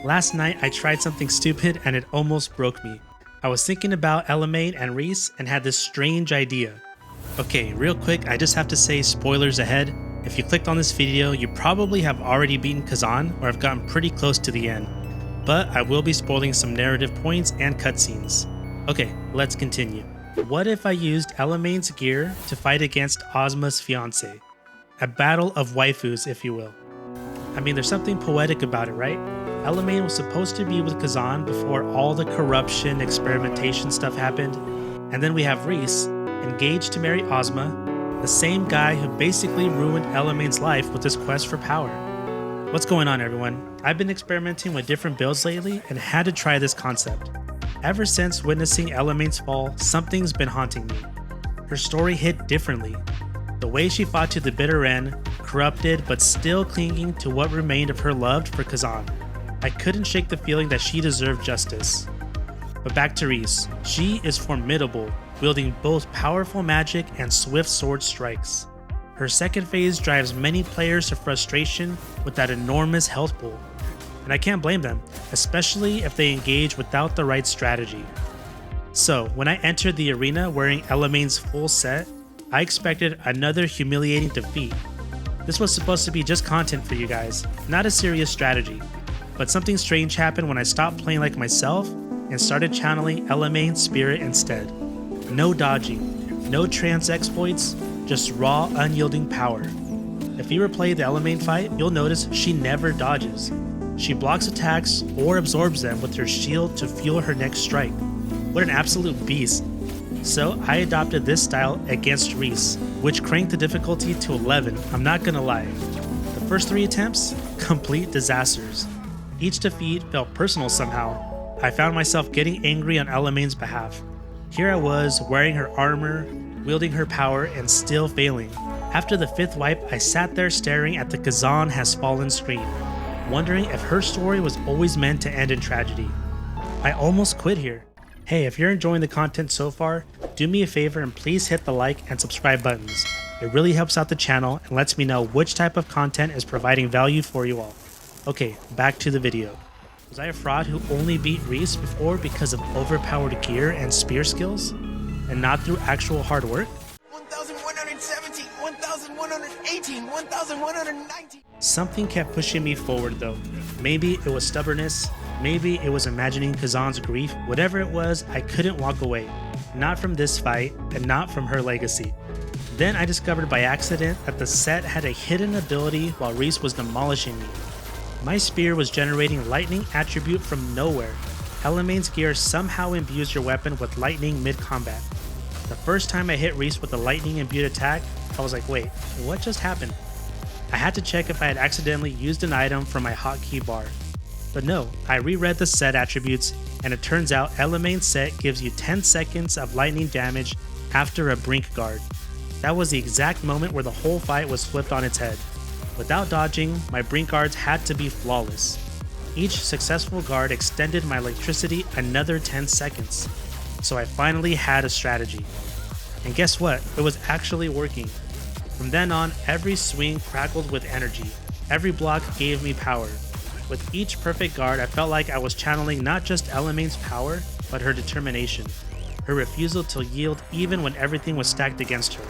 Last night I tried something stupid and it almost broke me. I was thinking about Elamein and Reese and had this strange idea. Okay, real quick, I just have to say spoilers ahead. If you clicked on this video, you probably have already beaten Kazan or have gotten pretty close to the end. But I will be spoiling some narrative points and cutscenes. Okay, let's continue. What if I used Elamein's gear to fight against Ozma's fiancé? A battle of waifus, if you will. I mean, there's something poetic about it, right? Elamein was supposed to be with Kazan before all the corruption, experimentation stuff happened. And then we have Reese, engaged to marry Ozma, the same guy who basically ruined Elamein's life with his quest for power. What's going on, everyone? I've been experimenting with different builds lately and had to try this concept. Ever since witnessing Elamein's fall, something's been haunting me. Her story hit differently. The way she fought to the bitter end, corrupted but still clinging to what remained of her love for Kazan. I couldn't shake the feeling that she deserved justice. But back to Reese. She is formidable, wielding both powerful magic and swift sword strikes. Her second phase drives many players to frustration with that enormous health pool. And I can't blame them, especially if they engage without the right strategy. So, when I entered the arena wearing Elamein's full set, I expected another humiliating defeat. This was supposed to be just content for you guys, not a serious strategy. But something strange happened when I stopped playing like myself and started channeling Elamein's spirit instead. No dodging, no trance exploits, just raw, unyielding power. If you replay the Elamein fight, you'll notice she never dodges. She blocks attacks or absorbs them with her shield to fuel her next strike. What an absolute beast. So I adopted this style against Reese, which cranked the difficulty to 11, I'm not gonna lie. The first 3 attempts, complete disasters. Each defeat felt personal somehow. I found myself getting angry on Elamein's behalf. Here I was, wearing her armor, wielding her power, and still failing. After the 5th wipe, I sat there staring at the Kazan has fallen screen, wondering if her story was always meant to end in tragedy. I almost quit here. Hey, if you're enjoying the content so far, do me a favor and please hit the like and subscribe buttons. It really helps out the channel and lets me know which type of content is providing value for you all. Okay, back to the video. Was I a fraud who only beat Reese before because of overpowered gear and spear skills, and not through actual hard work? 1,170, 1,118, 1,119. Something kept pushing me forward though. Maybe it was stubbornness, maybe it was imagining Kazan's grief. Whatever it was, I couldn't walk away. Not from this fight, and not from her legacy. Then I discovered by accident that the set had a hidden ability while Reese was demolishing me. My spear was generating lightning attribute from nowhere. Elamein's gear somehow imbues your weapon with lightning mid-combat. The first time I hit Reese with a lightning imbued attack, I was like, wait, what just happened? I had to check if I had accidentally used an item from my hotkey bar. But no, I reread the set attributes, and it turns out Elamein's set gives you 10 seconds of lightning damage after a brink guard. That was the exact moment where the whole fight was flipped on its head. Without dodging, my brink guards had to be flawless. Each successful guard extended my electricity another 10 seconds. So I finally had a strategy. And guess what? It was actually working. From then on, every swing crackled with energy. Every block gave me power. With each perfect guard, I felt like I was channeling not just Elamein's power, but her determination. Her refusal to yield even when everything was stacked against her.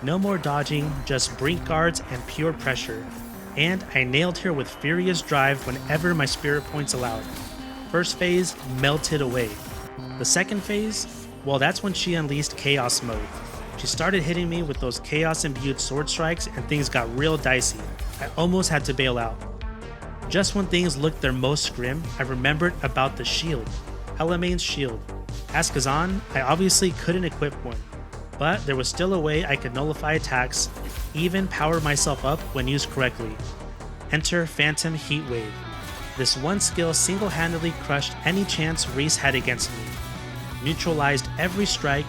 No more dodging, just brink guards and pure pressure. And I nailed her with furious drive whenever my spirit points allowed. First phase melted away. The second phase, well, that's when she unleashed chaos mode. She started hitting me with those chaos imbued sword strikes and things got real dicey. I almost had to bail out. Just when things looked their most grim, I remembered about the shield. Elamein's shield. As Kazan, I obviously couldn't equip one. But there was still a way I could nullify attacks, even power myself up when used correctly. Enter Phantom Heat Wave. This one skill single-handedly crushed any chance Reese had against me, neutralized every strike,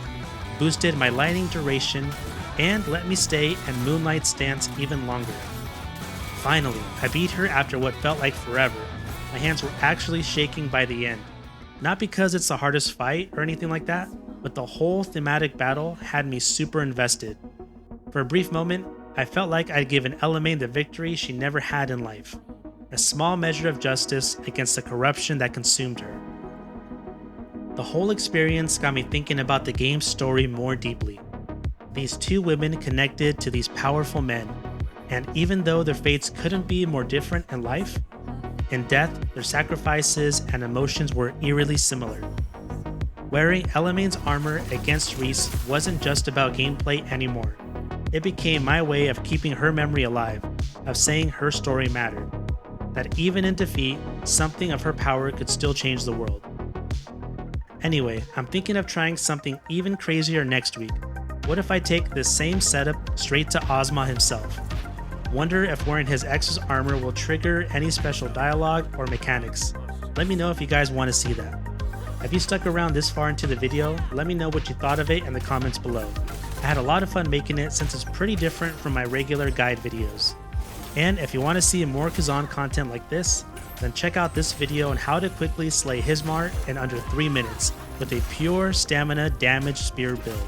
boosted my lightning duration, and let me stay in Moonlight stance even longer. Finally, I beat her after what felt like forever. My hands were actually shaking by the end. Not because it's the hardest fight or anything like that, but the whole thematic battle had me super invested. For a brief moment, I felt like I'd given Elamein the victory she never had in life. a small measure of justice against the corruption that consumed her. The whole experience got me thinking about the game's story more deeply. These two women connected to these powerful men, and even though their fates couldn't be more different in life, in death, their sacrifices and emotions were eerily similar. Wearing Elamein's armor against Reese wasn't just about gameplay anymore. It became my way of keeping her memory alive, of saying her story mattered, that even in defeat, something of her power could still change the world. Anyway, I'm thinking of trying something even crazier next week. What if I take this same setup straight to Ozma himself? Wonder if wearing his ex's armor will trigger any special dialogue or mechanics. Let me know if you guys want to see that. If you stuck around this far into the video, let me know what you thought of it in the comments below. I had a lot of fun making it since it's pretty different from my regular guide videos. And if you want to see more Kazan content like this, then check out this video on how to quickly slay Hismar in under 3 minutes with a pure stamina damage spear build.